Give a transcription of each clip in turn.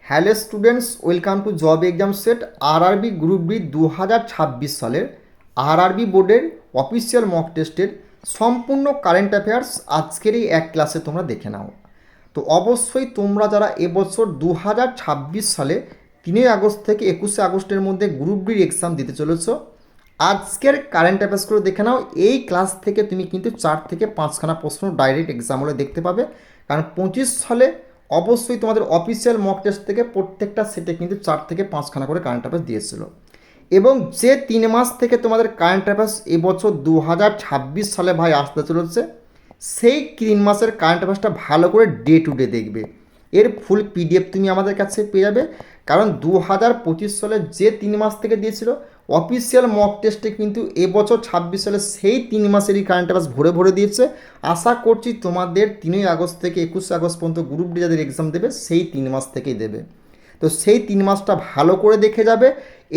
Hello students, welcome to job exam set RRB group D 2026 সালের RRB বোর্ডের official mock টেস্টের সম্পূর্ণ current affairs আজকের এই এক ক্লাসে তোমরা দেখে নাও। তো অবশ্যই তোমরা যারা এবছর 2026 সালে 3 আগস্ট থেকে 21 আগস্টের মধ্যে গ্রুপ ডির এক্সাম দিতে চলেছ, আজকের কারেন্ট অ্যাফেয়ার্সগুলো দেখে নাও। এই ক্লাস থেকে তুমি কিন্তু 4 থেকে 5খানা প্রশ্ন ডাইরেক্ট এক্সাম হলে দেখতে পাবে, কারণ 25 সালে অবশ্যই তোমাদের অফিসিয়াল মক টেস্ট থেকে প্রত্যেকটা সেটে কিন্তু 4 থেকে 5খানা করে কারেন্ট অ্যাফেয়ার্স দিয়েছিল। এবং যে 3 মাস থেকে তোমাদের কারেন্ট অ্যাফেয়ার্স এবছর 2026 সালে ভাই আসতে চলেছে, সেই 3 মাসের কারেন্ট অ্যাফেয়ার্সটা ভালো করে ডে টু ডে দেখবে। এর ফুল পিডিএফ তুমি আমাদের কাছে পেয়ে যাবে, কারণ 2025 সালে যে 3 মাস থেকে দিয়েছিল অফিসিয়াল মক টেস্টে কিন্তু এবছর 26 সালে সেই 3 মাসেরই কারেন্ট অ্যাফেয়ার্স ভরে ভরে দিয়েছে। আশা করছি তোমাদের 3 আগস্ট থেকে 21 আগস্ট পর্যন্ত গ্রুপ ডি যাদের এক্সাম দেবে সেই 3 মাস থেকেই দেবে। তো সেই 3 মাসটা ভালো করে দেখে যাবে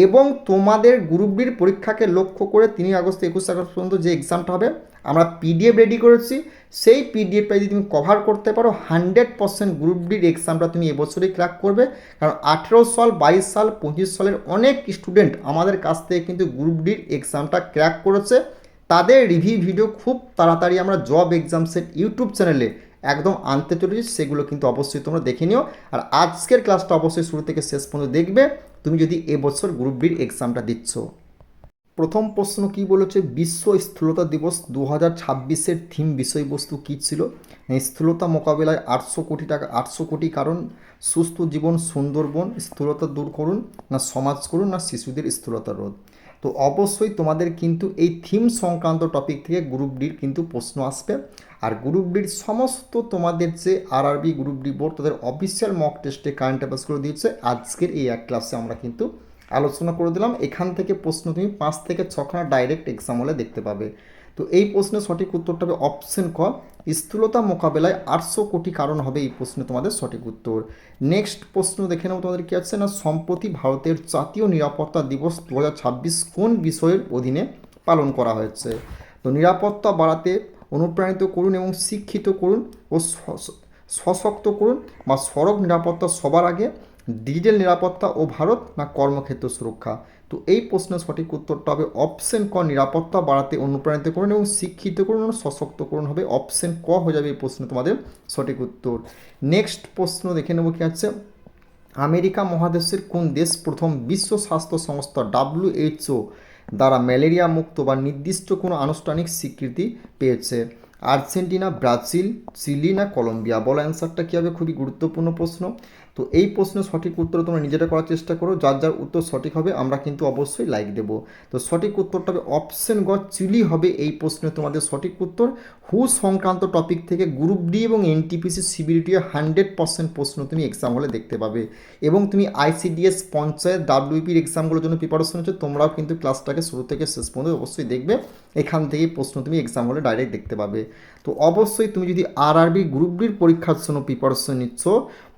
এবং তোমাদের গ্রুপ ডির পরীক্ষাকে লক্ষ্য করে 3 আগস্ট থেকে 21 আগস্ট পর্যন্ত যে এক্সামটা হবে আমরা পিডিএফ রেডি করেছি। সেই পিডিএফটা যদি তুমি কভার করতে পারো 100% গ্রুপ ডির এক্সামটা তুমি এবছরই ক্র্যাক করবে। কারণ 18 সাল, 22 সাল, 25 সালের অনেক স্টুডেন্ট আমাদের কাছ থেকে কিন্তু গ্রুপ ডির এক্সামটা ক্র্যাক করেছে। তাদের রিভিউ ভিডিও খুব তাড়াতাড়ি আমরা জব এক্সাম সেট ইউটিউব চ্যানেলে একদম আনতে চলেছি, সেগুলো কিন্তু অবশ্যই তোমরা দেখে নিও। আর আজকের ক্লাসটা অবশ্যই শুরু থেকে শেষ পর্যন্ত দেখবে তুমি যদি এবছর গ্রুপ ডির এক্সামটা দিচ্ছ। প্রথম প্রশ্ন কি বলেছে, বিশ্ব স্থূলতা দিবস 2026-এর থিম বিষয়বস্তু কী ছিল? স্থূলতা মোকাবিলায় 800 কোটি কারণ, সুস্থ জীবন সুন্দরবন, স্থূলতা দূর করুন, না সমাজ করুন, না শিশুদের স্থূলতা রোধ। তো অবশ্যই তোমাদের কিন্তু এই থিম সংক্রান্ত টপিক থেকে গ্রুপ ডির কিন্তু প্রশ্ন আসবে। আর গ্রুপ ডির সমস্ত তোমাদের যে আরআরবি গ্রুপ ডি বোর্ড তাদের অফিসিয়াল মক টেস্টে কারেন্ট অ্যাফেয়ার্সগুলো দিয়েছে, আজকের এই এক ক্লাসে আমরা কিন্তু আলোচনা করে দিলাম। এখান থেকে প্রশ্ন তুমি 5 থেকে 6খানা ডাইরেক্ট এক্সাম হলে দেখতে পাবে। তো এই প্রশ্নের সঠিক উত্তরটা হবে অপশন ক, স্থূলতা মোকাবেলায় 800 কোটি কারণ হবে এই প্রশ্নে তোমাদের সঠিক উত্তর। নেক্সট প্রশ্ন দেখে নেব তোমাদের কী আছে না, সম্প্রতি ভারতের জাতীয় নিরাপত্তা দিবস 2026 কোন বিষয়ের অধীনে পালন করা হয়েছে? তো নিরাপত্তা বাড়াতে অনুপ্রাণিত করুন এবং শিক্ষিত করুন ও সশক্ত করুন, বা সড়ক নিরাপত্তা সবার আগে, ডিজিটাল নিরাপত্তা ও ভারত, না কর্মক্ষেত্র সুরক্ষা। তো এই প্রশ্নের সঠিক উত্তরটা হবে অপশন ক, নিরাপত্তা বাড়াতে অনুপ্রাণিত করুন এবং শিক্ষিত করুন ও সশক্ত করুন হবে অপশন ক হয়ে যাবে এই প্রশ্ন তোমাদের সঠিক উত্তর। নেক্সট প্রশ্ন দেখে নেব কি আছে, আমেরিকা মহাদেশের কোন দেশ প্রথম বিশ্ব স্বাস্থ্য সংস্থা WHO দ্বারা ম্যালেরিয়া মুক্ত বা নির্দিষ্ট কোনো আনুষ্ঠানিক স্বীকৃতি পেয়েছে? আর্জেন্টিনা, ব্রাজিল, চিলি, না কলম্বিয়া? বলো অ্যান্সারটা কী হবে, খুবই গুরুত্বপূর্ণ প্রশ্ন। তো এই প্রশ্নের সঠিক উত্তর তোমরা নিজেরা করার চেষ্টা করো, যার যার উত্তর সঠিক হবে আমরা কিন্তু অবশ্যই লাইক দেবো। তো সঠিক উত্তরটা হবে অপশন গ, চিলি হবে এই প্রশ্নে তোমাদের সঠিক উত্তর। হু সংক্রান্ত টপিক থেকে গ্রুপ ডি এবং এনটিপিসি সিবিডিটি 100% প্রশ্ন তুমি এক্সাম হলে দেখতে পাবে। এবং তুমি আইসিডিএস, পঞ্চায়েত, ডাব্লিউপির এক্সামগুলোর জন্য প্রিপারেশন হচ্ছে, তোমরাও কিন্তু ক্লাসটাকে শুরু থেকে শেষ পর্যন্ত অবশ্যই দেখবে। এখান থেকেই প্রশ্ন তুমি এক্সাম হলে ডাইরেক্ট দেখতে পাবে। তো অবশ্যই তুমি যদি আরআরবি গ্রুপ ডির পরীক্ষার জন্য প্রিপারেশন নিচ্ছ,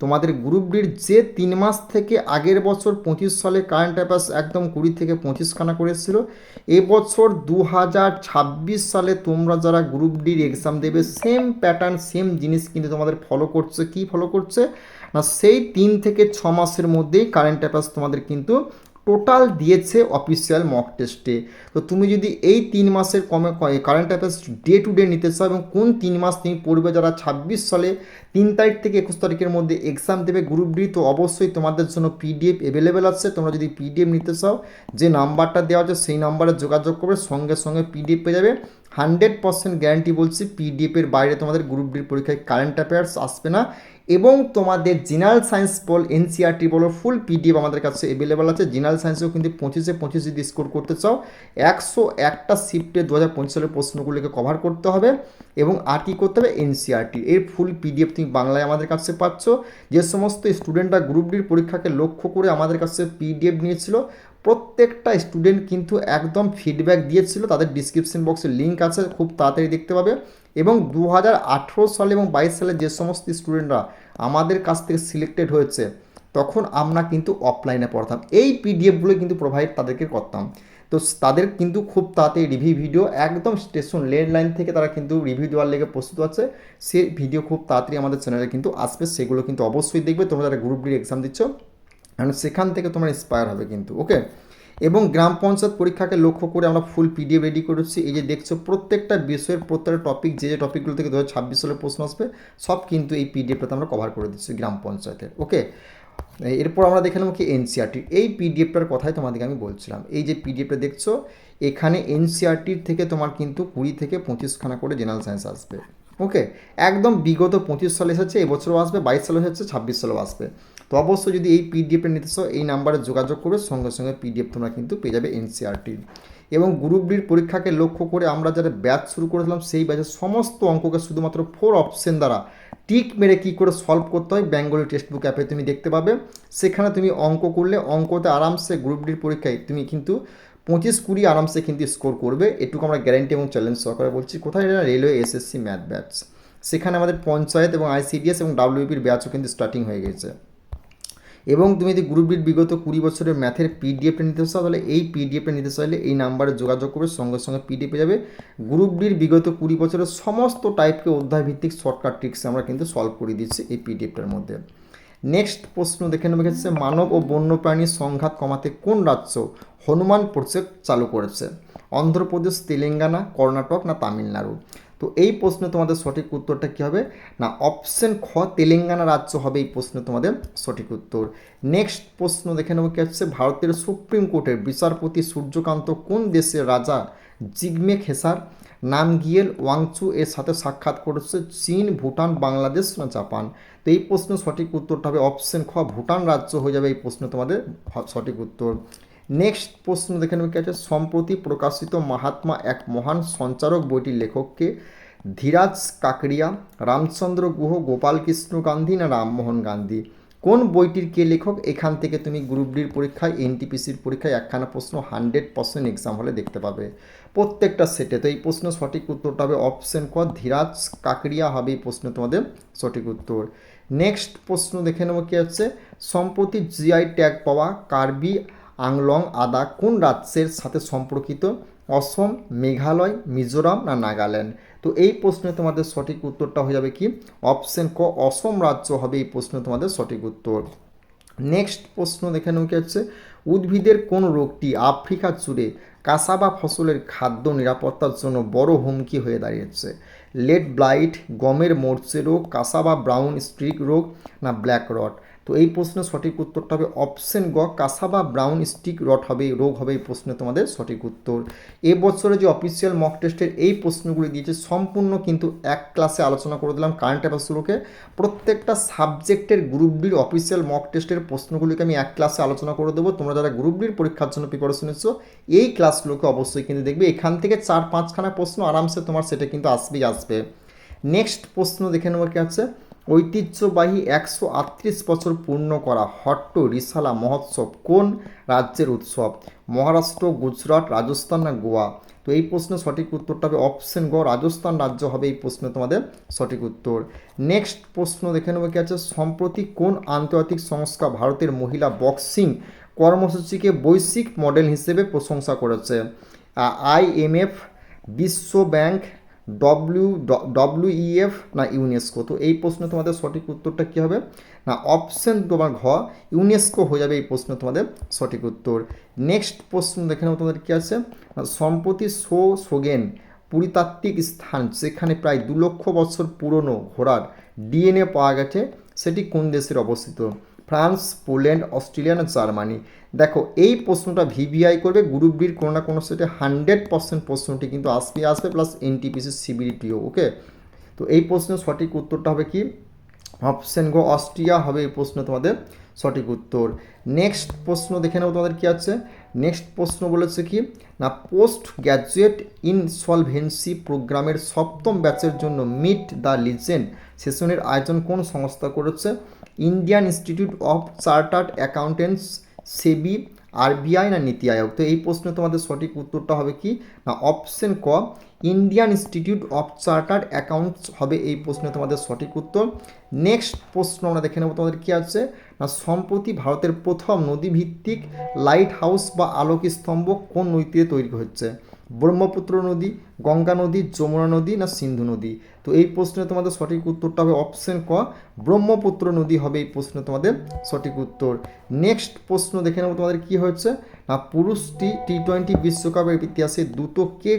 তোমাদের গ্রুপ ডির যে 3 মাস থেকে আগের বছর 25 সালে কারেন্ট অ্যাফেয়ার্স একদম 20 থেকে 25খানা করে এসেছিল, এবছর 2026 সালে তোমরা যারা গ্রুপ ডির এক্সাম দেবে সেম প্যাটার্ন সেম জিনিস কিন্তু তোমাদের ফলো করছে। কি ফলো করছে না, সেই 3 থেকে 6 মাসের মধ্যেই কারেন্ট অ্যাফেয়ার্স তোমাদের কিন্তু টোটাল দিয়েছে অফিসিয়াল মক টেস্টে। তো তুমি যদি এই 3 মাসের current affairs day to day নিতে চাও এবং কোন 3 মাস তুমি পড়বে যারা 26 সালে 3 তারিখ থেকে 21 তারিখের মধ্যে এক্সাম দেবে গ্রুপ ডি, তো অবশ্যই তোমাদের জন্য পিডিএফ অ্যাভেলেবেল আছে। তোমরা যদি পিডিএফ নিতে চাও যে নাম্বারটা দেওয়া আছে সেই নাম্বারে যোগাযোগ করবে, সঙ্গে সঙ্গে পিডিএফ পেয়ে যাবে। 100% গ্যারান্টি বলছি, পিডিএফের বাইরে তোমাদের গ্রুপ ডির পরীক্ষায় কারেন্ট অ্যাফেয়ার্স আসবে না। এবং তোমাদের জেনারেল সায়েন্স বল, এনসিআরটি বলো, ফুল পিডিএফ আমাদের কাছে অ্যাভেলেবেল আছে। জেনারেল সায়েন্সেও কিন্তু 25-এ 25 যদি স্কোর করতে চাও 101টা শিফটে 2025 সালের প্রশ্নগুলিকে কভার করতে হবে। এবং আর কী করতে হবে, এনসিআরটি এর ফুল পিডিএফ তুমি বাংলায় আমাদের কাছে পাচ্ছ। যে সমস্ত স্টুডেন্টরা গ্রুপ ডির পরীক্ষাকে লক্ষ্য করে আমাদের কাছে পিডিএফ নিয়েছিল, প্রত্যেকটা স্টুডেন্ট কিন্তু একদম ফিডব্যাক দিয়েছিল। তাদের ডিসক্রিপশন বক্সে লিঙ্ক আছে, খুব তাড়াতাড়ি দেখতে পাবে। এবং 2018 সালে এবং 22 সালে যে সমস্ত স্টুডেন্টরা আমাদের কাছ থেকে সিলেক্টেড হয়েছে, তখন আমরা কিন্তু অফলাইনে পড়াতাম, এই পিডিএফগুলো কিন্তু প্রোভাইড তাদেরকে করতাম। তো তাদের কিন্তু খুব তাড়াতাড়ি রিভিউ ভিডিও একদম স্টেশন রেল লাইন থেকে তারা কিন্তু রিভিউ দেওয়ার লেগে প্রস্তুত আছে, সে ভিডিও খুব তাড়াতাড়ি আমাদের চ্যানেলে কিন্তু আসবে, সেগুলো কিন্তু অবশ্যই দেখবে তোমরা যারা গ্রুপ ডির এক্সাম দিচ্ছ, কারণ সেখান থেকে তোমরা ইন্সপায়ার হবে কিন্তু। ওকে, এবং গ্রাম পঞ্চায়েত পরীক্ষাকে লক্ষ্য করে আমরা ফুল পিডিএফ রেডি করেছি। এই যে দেখছো প্রত্যেকটা বিষয়ের প্রত্যেকটা টপিক, যে টপিকগুলো থেকে 2026 সালের প্রশ্ন আসবে সব কিন্তু এই পিডিএফটাতে আমরা কভার করে দিচ্ছি গ্রাম পঞ্চায়েতের। ওকে, এরপর আমরা দেখে নেবো কি এনসিআরটি, এই পিডিএফটার কথাই তোমাদেরকে আমি বলছিলাম। এই যে পিডিএফটা দেখছো এখানে এনসিআরটির থেকে তোমার কিন্তু 20 থেকে 25খানা করে জেনারেল সায়েন্স আসবে। ওকে, একদম বিগত 25 সালে এসেছে, এবছরও আসবে, 22 সালে এসেছে, 26 সালেও আসবে। তো অবশ্যই যদি এই পিডিএফটা নিতে চাও এই নাম্বারে যোগাযোগ করবে, সঙ্গে সঙ্গে পিডিএফ তোমরা কিন্তু পেয়ে যাবে এনসিআরটির। এবং গ্রুপ ডির পরীক্ষাকে লক্ষ্য করে আমরা যারা ব্যাচ শুরু করেছিলাম সেই ব্যাচের সমস্ত অঙ্ককে শুধুমাত্র 4 অপশন দ্বারা টিক মেরে কী করে সলভ করতে হয় বেঙ্গলি টেক্সট বুক অ্যাপে তুমি দেখতে পাবে। সেখানে তুমি অঙ্ক করলে অঙ্কতে আরামসে গ্রুপ ডির পরীক্ষায় তুমি কিন্তু 25-20 আরামসে কিন্তু স্কোর করবে, এটুকু আমরা গ্যারান্টি এবং চ্যালেঞ্জ সহকারে বলছি। কোথায়? এটা রেলওয়ে এসএসসি ম্যাথ ব্যাচ, সেখানে আমাদের পঞ্চায়েত এবং আইসিডিএস এবং ডাব্লিউপির ব্যাচও কিন্তু স্টার্টিং হয়ে গেছে। এবং তুমি যদি গ্রুপ ডির বিগত 20 বছরের ম্যাথের পিডিএফটা নিতে চাও তাহলে এই পিডিএফটা নিতে চাইলে এই নাম্বারে যোগাযোগ করবে, সঙ্গে সঙ্গে পিডিএফ পেয়ে যাবে। গ্রুপ ডির বিগত 20 বছরের সমস্ত টাইপকে অধ্যায় ভিত্তিক শর্টকাট ট্রিক্স আমরা কিন্তু সলভ করে দিচ্ছি এই পিডিএফটার মধ্যে। নেক্সট প্রশ্ন দেখে নেবে হচ্ছে মানব ও বন্যপ্রাণীর সংঘাত কমাতে কোন রাজ্য হনুমান প্রজেক্ট চালু করেছে? অন্ধ্রপ্রদেশ, তেলেঙ্গানা, কর্ণাটক না তামিলনাড়ু? তো এই প্রশ্নে তোমাদের সঠিক উত্তরটা কী হবে না অপশন খ তেলেঙ্গানা রাজ্য হবে এই প্রশ্নে তোমাদের সঠিক উত্তর। নেক্সট প্রশ্ন দেখে নেব কি হচ্ছে ভারতের সুপ্রিম কোর্টের বিচারপতি সূর্যকান্ত কোন দেশের রাজা জিগমে খেসার নামগিয়েল ওয়াংচু এর সাথে সাক্ষাৎ করেছে? চীন, ভুটান, বাংলাদেশ না জাপান? তো এই প্রশ্নের সঠিক উত্তরটা হবে অপশন খ ভুটান রাজ্য হয়ে যাবে এই প্রশ্নে তোমাদের সঠিক উত্তর। নেক্সট প্রশ্ন দেখে নেবে কি আছে সম্প্রতি প্রকাশিত মাহাত্মা এক মহান সঞ্চারক বইটির লেখককে? ধীরাজ কাকড়িয়া, রামচন্দ্র গুহ, গোপালকৃষ্ণ গান্ধী না রামমোহন গান্ধী? কোন বইটির কে লেখক? এখান থেকে তুমি গ্রুপ ডির পরীক্ষায় এনটিপিসির পরীক্ষায় একখানা প্রশ্ন 100% এক্সাম হলে দেখতে পাবে প্রত্যেকটা সেটে। তো এই প্রশ্নের সঠিক উত্তরটা হবে অপশন ক ধীরাজ কাকড়িয়া হবে এই প্রশ্ন তোমাদের সঠিক উত্তর। নেক্সট প্রশ্ন দেখে নেব কি হচ্ছে সম্প্রতি জিআই ট্যাগ পাওয়া কার্বি আংলং আদা কোন রাজ্যের সাথে সম্পর্কিত? অসম, মেঘালয়, মিজোরাম না নাগাল্যান্ড? তো এই প্রশ্নে তোমাদের সঠিক উত্তরটা হয়ে যাবে কি অপশন ক অসম রাজ্য হবে এই প্রশ্নে তোমাদের সঠিক উত্তর। নেক্সট প্রশ্ন দেখে নেব কি হচ্ছে উদ্ভিদের কোন রোগটি আফ্রিকা জুড়ে কাসাবা ফসলের খাদ্য নিরাপত্তার জন্য বড় হুমকি হয়ে দাঁড়িয়েছে? লেড ব্লাইট, গমের মরচে রোগ, কাসাবা ব্রাউন স্ট্রিক রোগ না ব্ল্যাক রট? তো এই প্রশ্নের সঠিক উত্তরটা হবে অপশন গ কাসাবা ব্রাউন স্টিক রট হবে রোগ হবে এই প্রশ্নে তোমাদের সঠিক উত্তর। এবছরে যে অফিসিয়াল মক টেস্টের এই প্রশ্নগুলি দিয়েছে সম্পূর্ণ কিন্তু এক ক্লাসে আলোচনা করে দিলাম কারেন্ট অ্যাফেয়ার্সগুলোকে। প্রত্যেকটা সাবজেক্টের গ্রুপ ডির অফিসিয়াল মক টেস্টের প্রশ্নগুলিকে আমি এক ক্লাসে আলোচনা করে দেবো। তোমরা যারা গ্রুপ ডির পরীক্ষার জন্য প্রিপারেশন নিচ্ছ এই ক্লাসগুলোকে অবশ্যই কিন্তু দেখবে, এখান থেকে 4-5খানা প্রশ্ন আরামসে তোমার সেটা কিন্তু আসবেই আসবে। নেক্সট প্রশ্ন দেখে নেবো কি আছে ঐতিহ্যবাহী 138 বছর পূর্ণ করা হট্ট রিসালা মহোৎসব কোন রাজ্যের উৎসব? মহারাষ্ট্র, গুজরাট, রাজস্থান না গোয়া? তো এই প্রশ্নের সঠিক উত্তরটা হবে অপশন গ রাজস্থান রাজ্য হবে এই প্রশ্নে তোমাদের সঠিক উত্তর। নেক্সট প্রশ্ন দেখে নেবো কি আছে সম্প্রতি কোন আন্তর্জাতিক সংস্থা ভারতের মহিলা বক্সিং কর্মসূচিকে বৈশ্বিক মডেল হিসেবে প্রশংসা করেছে? IMF, বিশ্ব ব্যাংক, WEF না ইউনেস্কো? তো এই প্রশ্নে তোমাদের সঠিক উত্তরটা কী হবে না অপশন তোমার ঘ ইউনেস্কো হয়ে যাবে এই প্রশ্নে তোমাদের সঠিক উত্তর। নেক্সট প্রশ্ন দেখে নেবো তোমাদের কী আছে সম্প্রতি সোগেন পুরীতাত্ত্বিক স্থান যেখানে প্রায় 2 লক্ষ বছর পুরনো ঘোড়ার ডিএনএ পাওয়া গেছে সেটি কোন দেশের অবস্থিত? ফ্রান্স, পোল্যান্ড, অস্ট্রেলিয়া না জার্মানি? দেখো এই প্রশ্নটা ভিভিআই করবে গ্রুপ ডির কোনো না কোনো সেটে 100% প্রশ্নটি কিন্তু আসবে প্লাস এনটিপিসি সিবিডিটিও। ওকে, তো এই প্রশ্নের সঠিক উত্তরটা হবে কি অপশন গো অস্ট্রিয়া হবে এই প্রশ্ন তোমাদের সঠিক উত্তর। নেক্সট প্রশ্ন দেখে নেবো তোমাদের কী আছে নেক্সট প্রশ্ন বলেছে কি না পোস্ট গ্র্যাজুয়েট ইনসলভেন্সি প্রোগ্রামের 7ম ব্যাচের জন্য মিট দ্য লিজেন্ড সেশনের আয়োজন কোন সংস্থা করেছে? Indian institute of chartered accountants, SEBI, RBI না নীতি আয়োগ? তো এই প্রশ্নে তোমাদের সঠিক উত্তরটা হবে কি না অপশন ক Indian institute of chartered accounts হবে এই প্রশ্নে তোমাদের সঠিক উত্তর। নেক্সট প্রশ্ন আমরা দেখে নেব তোমাদের কী আছে না, সম্প্রতি ভারতের প্রথম নদীভিত্তিক লাইট হাউস বা আলোক স্তম্ভ কোন নদীতে তৈরি হচ্ছে? ব্রহ্মপুত্র নদী, গঙ্গা নদী, যমুনা নদী না সিন্ধু নদী? তো এই প্রশ্নে তোমাদের সঠিক উত্তরটা হবে অপশন ক, ব্রহ্মপুত্র নদী হবে এই প্রশ্নে তোমাদের সঠিক উত্তর। নেক্সট প্রশ্ন দেখে নেব তোমাদের কী হয়েছে না, পুরুষ টি20 বিশ্বকাপের ইতিহাসে দ্রুত কে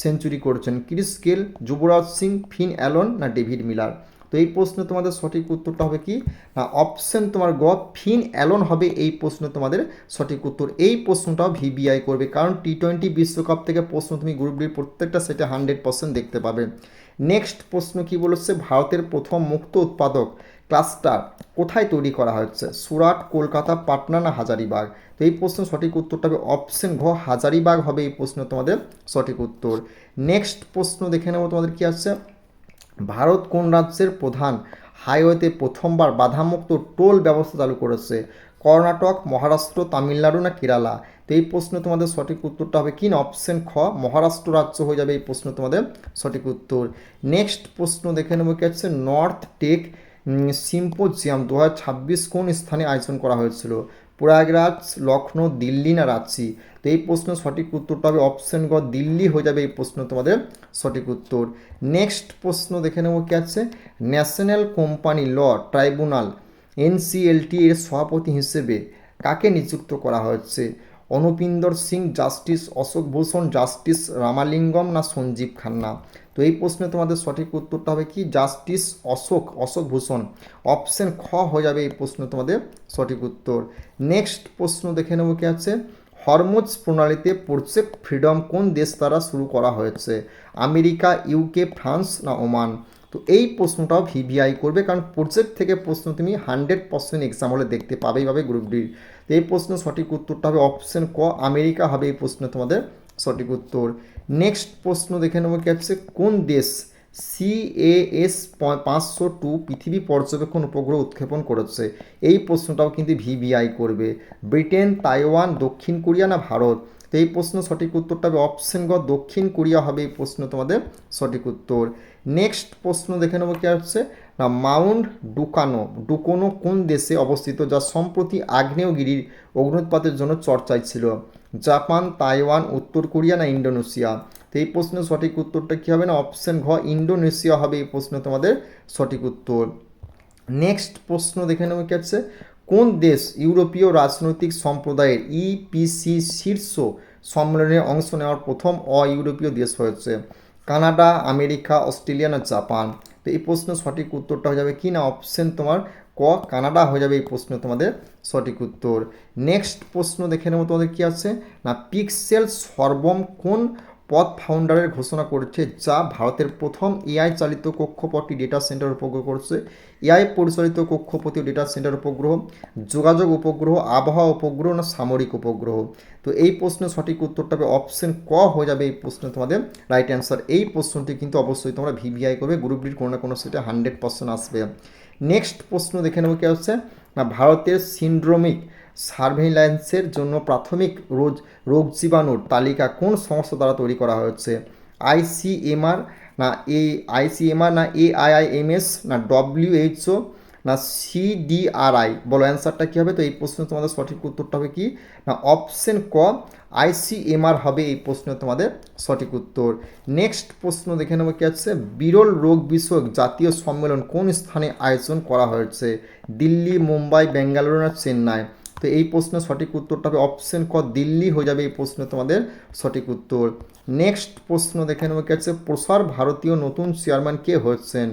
সেঞ্চুরি করেছেন? ক্রিস গেল, যুবরাজ সিং, ফিন অ্যালন না ডেভিড মিলার? তো এই প্রশ্নে তোমাদের সঠিক উত্তরটা হবে কি না, অপশন তোমার গ, ফিন অ্যালন হবে এই প্রশ্ন তোমাদের সঠিক উত্তর। এই প্রশ্নটাও ভিবিআই করবে, কারণ টি20 বিশ্বকাপ থেকে প্রশ্ন তুমি গ্রুপ ডির প্রত্যেকটা সেটে 100% দেখতে পাবে। নেক্সট প্রশ্ন কি বলেছে, ভারতের প্রথম মুক্ত উৎপাদক ক্লাস্টার কোথায় তৈরি করা হচ্ছে? সুরাট, কলকাতা, পাটনা না হাজারিবাগ? তো এই প্রশ্নের সঠিক উত্তরটা হবে অপশন ঘ, হাজারিবাগ হবে এই প্রশ্ন তোমাদের সঠিক উত্তর। নেক্সট প্রশ্ন দেখে নেব তোমাদের কি আছে, ভারত কোন রাজ্যের প্রধান হাইওয়েতে প্রথমবার বাধামুক্ত টোল ব্যবস্থা চালু করেছে? কর্ণাটক, মহারাষ্ট্র, তামিলনাড়ু না কেরালা? তো এই প্রশ্নে তোমাদের সঠিক উত্তরটা হবে কি না, অপশন খ, মহারাষ্ট্র রাজ্য হয়ে যাবে এই প্রশ্ন তোমাদের সঠিক উত্তর। নেক্সট প্রশ্ন দেখে নেব কি আছে, নর্থ টেক সিম্পোজিয়াম 2026 কোন স্থানে আয়োজন করা হয়েছিল? প্রয়াগরাজ, লখনৌ, দিল্লি না রাঁচি? তো এই প্রশ্নের সঠিক উত্তরটা হবে অপশন গ, দিল্লি হয়ে যাবে এই প্রশ্ন তোমাদের সঠিক উত্তর। নেক্সট প্রশ্ন দেখে নেব কি আছে, National Company Law Tribunal NCLT এর সভাপতি হিসেবে কাকে নিযুক্ত করা হয়েছে? অনুপিন্দর সিং, জাস্টিস অশোক ভূষণ, জাস্টিস রামালিঙ্গম না সঞ্জীব খান্না? তো এই প্রশ্নে তোমাদের সঠিক উত্তরটা হবে কি, জাস্টিস অশোক ভূষণ, অপশন খ হয়ে যাবে এই প্রশ্ন তোমাদের সঠিক উত্তর। নেক্সট প্রশ্ন দেখে নেব কি আছে, হরমুজ প্রণালীতে প্রজেক্ট ফ্রিডম কোন দেশ দ্বারা শুরু করা হয়েছে? আমেরিকা, ইউকে, ফ্রান্স না ওমান? তো এই প্রশ্নটাও ভিভিআই করবে, কারণ প্রজেক্ট থেকে প্রশ্ন তুমি 100% এক্সাম হলে দেখতে পাবেই পাবে গ্রুপ ডির। তো এই প্রশ্নের সঠিক উত্তরটা হবে অপশন ক, আমেরিকা হবে এই প্রশ্ন তোমাদের সঠিক উত্তর। নেক্সট প্রশ্ন দেখে নেব কি আছে, কোন দেশ CAS 502 পৃথিবী পর্যবেক্ষণ উপগ্রহ উৎক্ষেপণ করেছে? এই প্রশ্নটাও কিন্তু ভিভিআই করবে। ব্রিটেন, তাইওয়ান, দক্ষিণ কোরিয়া না ভারত? তো এই প্রশ্ন সঠিক উত্তরটা হবে অপশন গ, দক্ষিণ কোরিয়া হবে এই প্রশ্ন তোমাদের সঠিক উত্তর। নেক্সট প্রশ্ন দেখে নেব কি হচ্ছে না, মাউন্ট ডুকোনো কোন দেশে অবস্থিত যা সম্প্রতি আগ্নেয়গিরির অগ্নুৎপাতের জন্য চর্চায় ছিল? জাপান, তাইওয়ান, উত্তর কোরিয়া না ইন্দোনেশিয়া? তো এই প্রশ্নের সঠিক উত্তরটা কী হবে না, অপশন ঘ, ইন্দোনেশিয়া হবে এই প্রশ্ন তোমাদের সঠিক উত্তর। নেক্সট প্রশ্ন দেখে নেব কি আছে, কোন দেশ ইউরোপীয় রাজনৈতিক সম্প্রদায়ের ইপিসি শীর্ষ সম্মেলনে অংশ নেওয়ার প্রথম ইউরোপীয় দেশ হয়েছে? কানাডা, আমেরিকা, অস্ট্রেলিয়া না জাপান? তো এই প্রশ্নের সঠিক উত্তরটা হয়ে যাবে কি না, অপশন তোমার ক, কানাডা হয়ে যাবে এই প্রশ্ন তোমাদের সঠিক উত্তর। নেক্সট প্রশ্ন দেখে নেব তোমাদের কি আছে না, পিক্সেল সর্বম কোন পথ ফাউন্ডারের ঘোষণা করেছে যা ভারতের প্রথম এআই চালিত কক্ষপথটি ডেটা সেন্টার উপগ্রহ করছে? এআই পরিচালিত কক্ষপথী ডেটা সেন্টার উপগ্রহ, যোগাযোগ উপগ্রহ, আবহাওয়া উপগ্রহ না সামরিক উপগ্রহ? তো এই প্রশ্নের সঠিক উত্তরটা হবে অপশন ক হয়ে যাবে এই প্রশ্ন তোমাদের রাইট অ্যান্সার। এই প্রশ্নটি কিন্তু অবশ্যই তোমরা ভিভিআই করবে, গ্রুপ ডির কোনো না কোনো সেটে 100% আসবে। নেক্সট প্রশ্ন দেখে নেব কি হচ্ছে না, ভারতের সিন্ড্রোমিক সার্ভেইল্যান্সের জন্য প্রাথমিক রোগ জীবাণুর তালিকা কোন সংস্থা দ্বারা তৈরি করা হয়েছে? আইসিএমআর না আইসিএমআর না AIIMS না WHO না CDRI? বলো অ্যান্সারটা কী হবে? তো এই প্রশ্ন তোমাদের সঠিক উত্তরটা হবে কি না, অপশন ক, ICMR হবে এই প্রশ্ন তোমাদের সঠিক উত্তর। নেক্সট প্রশ্ন দেখে নেব কি আছে, বিরল রোগ বিষয়ক জাতীয় সম্মেলন কোন স্থানে আয়োজন করা হয়েছে? দিল্লি, মুম্বাই, বেঙ্গালুরু না চেন্নাই? তো এই প্রশ্নের সঠিক উত্তরটা হবে অপশন ক, দিল্লি হয়ে যাবে এই প্রশ্ন তোমাদের সঠিক উত্তর। নেক্সট প্রশ্ন দেখে নেব কি আছে, প্রসার ভারতীয় নতুন চেয়ারম্যান কে হচ্ছেন?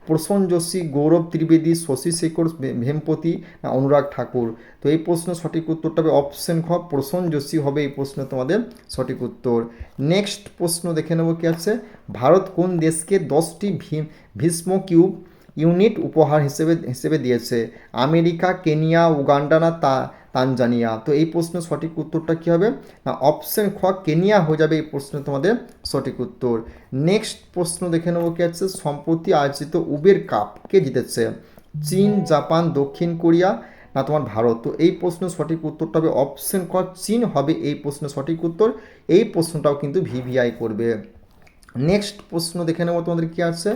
প্রসন্ন যোশী, গৌরব ত্রিবেদী, শশী শেখর ভেমপতি না অনুরাগ ঠাকুর? তো এই প্রশ্নের সঠিক উত্তরটা হবে অপশন খ, প্রসন্ন যোশী হবে এই প্রশ্ন তোমাদের সঠিক উত্তর। নেক্সট প্রশ্ন দেখে নেব কি আছে, ভারত কোন দেশকে 10টি ভীষ্ম কিউব ইউনিট উপহার হিসেবে দিয়েছে? আমেরিকা, কেনিয়া, উগান্ডা না তানজানিয়া? তো এই প্রশ্নের সঠিক উত্তরটা কী হবে না, অপশন খ, কেনিয়া হয়ে যাবে এই প্রশ্ন তোমাদের সঠিক উত্তর। নেক্সট প্রশ্ন দেখে নেব কি আছে, সম্প্রতি আয়োজিত উবের কাপ কে জিতেছে? চীন, জাপান, দক্ষিণ কোরিয়া না তোমার ভারত? তো এই প্রশ্নের সঠিক উত্তরটা হবে অপশন ক, চীন হবে এই প্রশ্নের সঠিক উত্তর। এই প্রশ্নটাও কিন্তু ভিভিআই করবে। নেক্সট প্রশ্ন দেখে নেব তোমাদের কি আছে,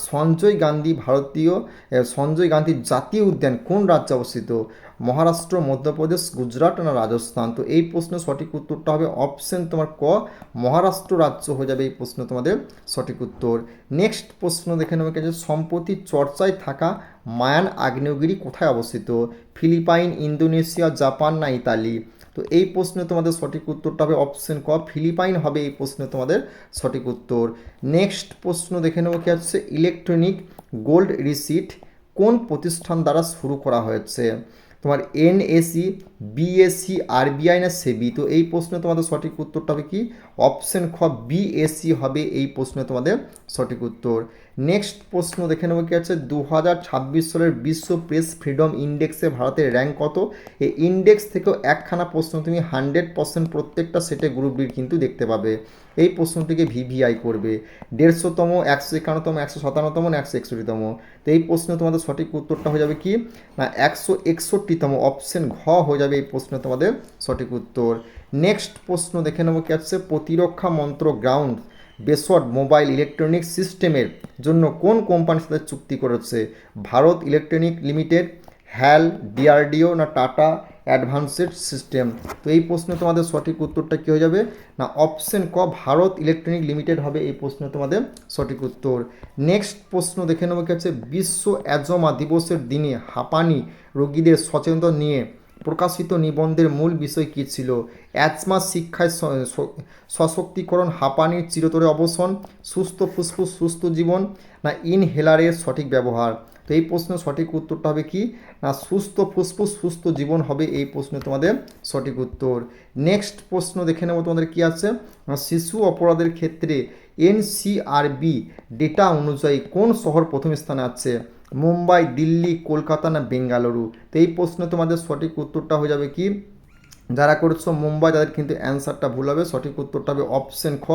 সঞ্জয় গান্ধী সঞ্জয় গান্ধী জাতীয় উদ্যান কোন রাজ্যে অবস্থিত? মহারাষ্ট্র, মধ্যপ্রদেশ, গুজরাট না রাজস্থান? তো এই প্রশ্নের সঠিক উত্তরটা হবে অপশন তোমার ক, মহারাষ্ট্র রাজ্য হয়ে যাবে এই প্রশ্ন তোমাদের সঠিক উত্তর। নেক্সট প্রশ্ন দেখে নেব কি আছে, সম্প্রতি চর্চায় থাকা মায়ান আগ্নেয়গিরি কোথায় অবস্থিত? ফিলিপাইন, ইন্দোনেশিয়া, জাপান না ইতালি? তো এই প্রশ্নে তোমাদের সঠিক উত্তরটা হবে অপশন ক, ফিলিপাইন হবে এই প্রশ্নে তোমাদের সঠিক উত্তর। নেক্সট প্রশ্ন দেখে নেব কি হচ্ছে, ইলেকট্রনিক গোল্ড রিসিট কোন প্রতিষ্ঠান দ্বারা শুরু করা হয়েছে? তোমার এনএসি, বিএসসি, আরবিআই না সেবি? তো এই প্রশ্নে তোমাদের সঠিক উত্তরটা হবে কি, অপশন খ, বিএসসি হবে এই প্রশ্নে তোমাদের সঠিক উত্তর। নেক্সট প্রশ্ন দেখে নেব কি আছে, 2026 সালের বিশ্ব প্রেস ফ্রিডম ইন্ডেক্সে ভারতের র্যাঙ্ক কত? এই ইন্ডেক্স থেকেও একখানা প্রশ্ন তুমি 100% প্রত্যেকটা সেটে গ্রুপ ডির কিন্তু দেখতে পাবে। এই প্রশ্নটিকে ভিভিআই করবে 150তম, 151তম, 157তম না 161তম? তো এই প্রশ্ন তোমাদের সঠিক উত্তরটা হয়ে যাবে কি না 161তম, অপশন ঘ হয়ে যাবে এই প্রশ্ন তোমাদের সঠিক উত্তর। নেক্সট প্রশ্ন দেখে নেব কি আছে, প্রতিরক্ষা মন্ত্র গ্রাউন্ড বেসড মোবাইল ইলেকট্রনিক সিস্টেমের জন্য কোন কোম্পানির সাথে চুক্তি করেছে? ভারত ইলেকট্রনিক লিমিটেড, হ্যাল, ডিআরডিও না টাটা অ্যাডভান্সড সিস্টেম? তো এই প্রশ্নে তোমাদের সঠিক উত্তরটা কী হয়ে যাবে না অপশন ক, ভারত ইলেকট্রনিক লিমিটেড হবে এই প্রশ্নে তোমাদের সঠিক উত্তর। নেক্সট প্রশ্ন দেখে নেবো কি আছে, বিশ্ব অ্যাজমা দিবসের দিনে হাঁপানি রোগীদের সচেতনতা নিয়ে প্রকাশিত নিবন্ধের মূল বিষয় কী ছিল? অ্যাজমা শিক্ষায় সশক্তিকরণ, হাঁপানির চিরতরে অবসান, সুস্থ ফুসফুস সুস্থ জীবন না ইনহেলারের সঠিক ব্যবহার? তো এই প্রশ্নের সঠিক উত্তরটা হবে কি না সুস্থ ফুসফুস সুস্থ জীবন হবে এই প্রশ্নে তোমাদের সঠিক উত্তর। নেক্সট প্রশ্ন দেখে নেব তোমাদের কি আছে, শিশু অপরাধের ক্ষেত্রে এনসিআরবি ডেটা অনুযায়ী কোন শহর প্রথম স্থানে আছে? মুম্বাই, দিল্লি, কলকাতা না বেঙ্গালুরু? তো এই প্রশ্নে তোমাদের সঠিক উত্তরটা হয়ে যাবে কি, যারা করছো মুম্বাই তাদের কিন্তু অ্যান্সারটা ভুল হবে, সঠিক উত্তরটা হবে অপশন খ,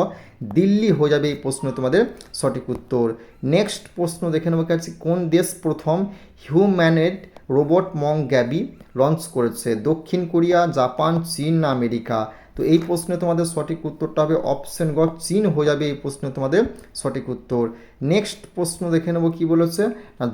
দিল্লি হয়ে যাবে এই প্রশ্ন তোমাদের সঠিক উত্তর। নেক্সট প্রশ্ন দেখে নেবো কাছে, কোন দেশ প্রথম হিউম্যানয়েড রোবট মং গ্যাবি লঞ্চ করেছে? দক্ষিণ কোরিয়া, জাপান, চীন না আমেরিকা? তো এই প্রশ্নে তোমাদের সঠিক উত্তরটা হবে অপশন গ, চীন হয়ে যাবে এই প্রশ্নে তোমাদের সঠিক উত্তর। নেক্সট প্রশ্ন দেখে নেব কি বলেছে,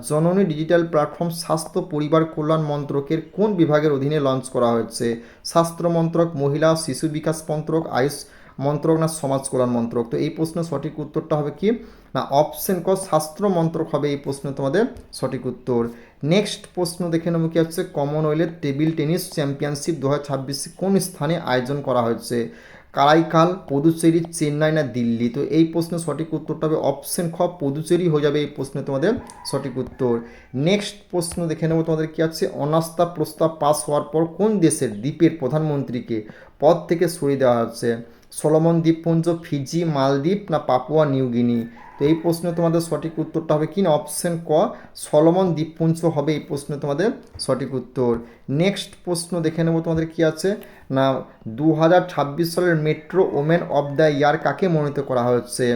জননী ডিজিটাল প্ল্যাটফর্ম স্বাস্থ্য পরিবার কল্যাণ মন্ত্রকের কোন বিভাগের অধীনে লঞ্চ করা হয়েছে? স্বাস্থ্য মন্ত্রক, মহিলা শিশু বিকাশ মন্ত্রক, আয়ুষ মন্ত্রক না সমাজ কল্যাণ মন্ত্রক? তো এই প্রশ্নের সঠিক উত্তরটা হবে কি না অপশন ক, স্বাস্থ্য মন্ত্রক হবে এই প্রশ্নে তোমাদের সঠিক উত্তর। নেক্সট প্রশ্ন দেখে নেব কি হচ্ছে, কমনওয়েলথ টেবিল টেনিস চ্যাম্পিয়নশিপ 2026 কোন স্থানে আয়োজন করা হয়েছে? কারাইকাল, পদুচেরি, চেন্নাই না দিল্লি? তো এই প্রশ্নের সঠিক উত্তরটা হবে অপশন খ, পদুচেরি হয়ে যাবে এই প্রশ্নে তোমাদের সঠিক উত্তর। নেক্সট প্রশ্ন দেখে নেব তোমাদের কি আছে, অনাস্থা প্রস্তাব পাস হওয়ার পর কোন দেশের দ্বীপের প্রধানমন্ত্রীকে পদ থেকে সরিয়ে দেওয়া হচ্ছে? সলোমন দ্বীপপুঞ্জ, ফিজি, মালদ্বীপ না পাপুয়া নিউগিনি? তো এই প্রশ্নে তোমাদের সঠিক উত্তরটা হবে কি না অপশন ক, সলোমন দ্বীপপুঞ্জ হবে এই প্রশ্নে তোমাদের সঠিক উত্তর। নেক্সট প্রশ্ন দেখে নেব তোমাদের কি আছে না 2026 সালের metro women of the year কাকে মনোনীত করা হচ্ছে?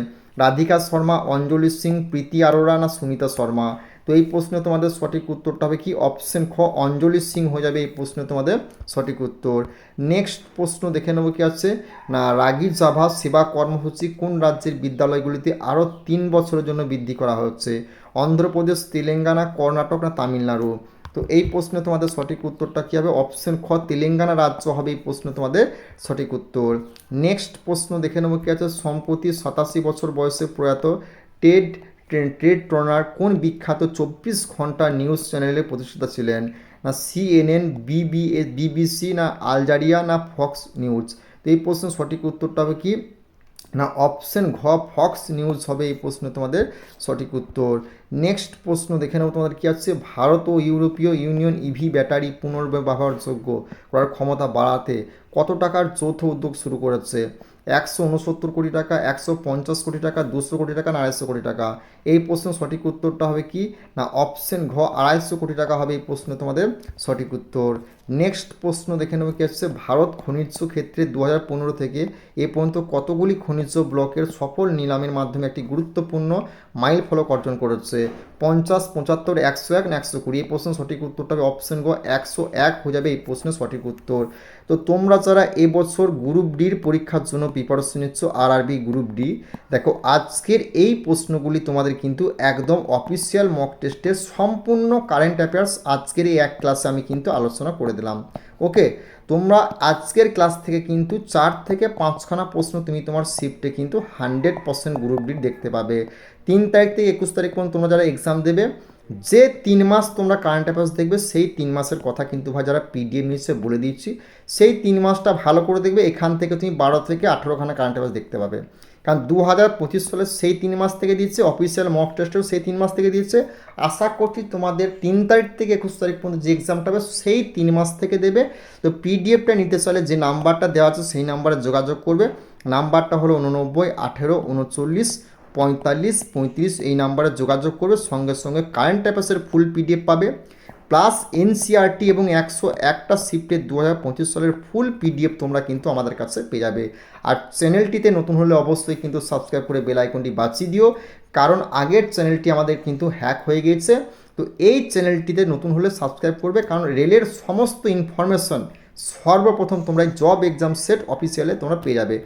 রাধিকা শর্মা, অঞ্জলি সিং, প্রীতি আরোরা না সুনিতা শর্মা? তো এই প্রশ্নে তোমাদের সঠিক উত্তরটা হবে কি অপশন খ, অঞ্জলি সিং হয়ে যাবে এই প্রশ্নে তোমাদের সঠিক উত্তর। নেক্সট প্রশ্ন দেখে নেব কি আছে না রাগি জাভা সেবা কর্মসূচি কোন রাজ্যের বিদ্যালয়গুলিতে আরও 3 বছরের জন্য বৃদ্ধি করা হচ্ছে? অন্ধ্রপ্রদেশ, তেলেঙ্গানা, কর্ণাটক না তামিলনাড়ু? তো এই প্রশ্নে তোমাদের সঠিক উত্তরটা কী হবে? অপশন খ, তেলেঙ্গানা রাজ্য হবে এই প্রশ্নে তোমাদের সঠিক উত্তর। নেক্সট প্রশ্ন দেখে নেব কি আছে, সম্প্রতি 87 বছর বয়সে প্রয়াত টেড ট্রেড ট্রনার কোন বিখ্যাত 24 ঘন্টা নিউজ চ্যানেলের প্রতিষ্ঠাতা ছিলেন? না সিএনএন, বিবিসি না আলজারিয়া না ফক্স নিউজ? তো এই প্রশ্নের সঠিক উত্তরটা হবে কি না অপশন ঘ, ফক্স নিউজ হবে এই প্রশ্নে তোমাদের সঠিক উত্তর। নেক্সট প্রশ্ন দেখে নেব তোমাদের কী আছে, ভারত ও ইউরোপীয় ইউনিয়ন ইভি ব্যাটারি পুনর্ব্যবহারযোগ্য করার ক্ষমতা বাড়াতে কত টাকার যৌথ উদ্যোগ শুরু করেছে? 169 কোটি টাকা, 150 কোটি টাকা, 200 কোটি টাকা না 250 কোটি টাকা? এই প্রশ্নের সঠিক উত্তরটা হবে কি না অপশন ঘ, 250 কোটি টাকা হবে এই প্রশ্নে তোমাদের সঠিক উত্তর। নেক্সট প্রশ্ন দেখে নেব কি হচ্ছে, ভারত খনিজ ক্ষেত্রে 2015 থেকে এ পর্যন্ত কতগুলি খনিজ ব্লকের সফল নিলামের মাধ্যমে একটি গুরুত্বপূর্ণ মাইল ফলক অর্জন করেছে? 50, 75, 101 না 120? এই প্রশ্নের সঠিক উত্তরটা হবে অপশন গ 101 হয়ে যাবে এই প্রশ্নের সঠিক উত্তর। তো তোমরা যারা এবছর গ্রুপ ডির পরীক্ষার জন্য প্রিপারেশন নিচ্ছ আরআরবি গ্রুপ ডি, দেখো আজকের এই প্রশ্নগুলি তোমাদের কিন্তু একদম অফিসিয়াল মক টেস্টের সম্পূর্ণ কারেন্ট অ্যাফেয়ার্স আজকের এই এক ক্লাসে আমি কিন্তু আলোচনা করে দিলাম। ওকে, তোমরা আজকের ক্লাস থেকে কিন্তু 4 থেকে 5খানা প্রশ্ন তুমি তোমার শিফটে কিন্তু 100% গ্রুপ ডি দেখতে পাবে। 3 তারিখ থেকে 21 তারিখ পর্যন্ত তোমরা যারা এক্সাম দেবে, যে 3 মাস তোমরা কারেন্ট অ্যাফেয়ার্স দেখবে সেই 3 মাসের কথা কিন্তু ভাই যারা পিডিএফ নিচ্ছে বলে দিচ্ছি, সেই 3 মাসটা ভালো করে দেখবে। এখান থেকে তুমি 12 থেকে 18খানা কারেন্ট অ্যাফেয়ার্স দেখতে পাবে, কারণ 2025 সালে সেই 3 মাস থেকে দিচ্ছে, অফিসিয়াল মক টেস্টেও সেই 3 মাস থেকে দিচ্ছে। আশা করছি তোমাদের 3 তারিখ থেকে 21 তারিখ পর্যন্ত যে এক্সামটা হবে সেই 3 মাস থেকে দেবে। তো পিডিএফটা নিতে চাইলে যে নাম্বারটা দেওয়া আছে সেই নাম্বারে যোগাযোগ করবে। নাম্বারটা হলো 89 18 39 45 35, এই নাম্বারে যোগাযোগ করবে। সঙ্গে সঙ্গে কারেন্ট অ্যাফেয়ার্সের ফুল পিডিএফ পাবে, প্লাস এনসিআরটি এবং 101টা শিফটের 2025 সালের ফুল পিডিএফ তোমরা কিন্তু আমাদের কাছে পেয়ে যাবে। আর চ্যানেলটিতে নতুন হলে অবশ্যই কিন্তু সাবস্ক্রাইব করে বেল আইকনটি বাজিয়ে দিও, কারণ আগের চ্যানেলটি আমাদের কিন্তু হ্যাক হয়ে গিয়েছে। তো এই চ্যানেলটিতে নতুন হলে সাবস্ক্রাইব করবে, কারণ রেলের সমস্ত ইনফরমেশন সর্বপ্রথম তোমরা জব এক্সাম সেট অফিসিয়ালে তোমরা পেয়ে যাবে।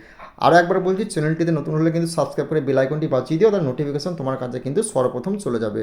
আরও একবার বলছি, চ্যানেলটিতে নতুন হলে কিন্তু সাবস্ক্রাইব করে বেল আইকনটি বাজিয়ে দিও, তার নোটিফিকেশন তোমার কাছে কিন্তু সর্বপ্রথম চলে যাবে।